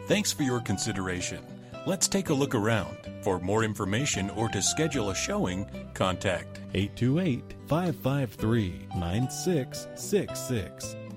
Thanks for your consideration. Let's take a look around. For more information or to schedule a showing, contact 828-553-9666.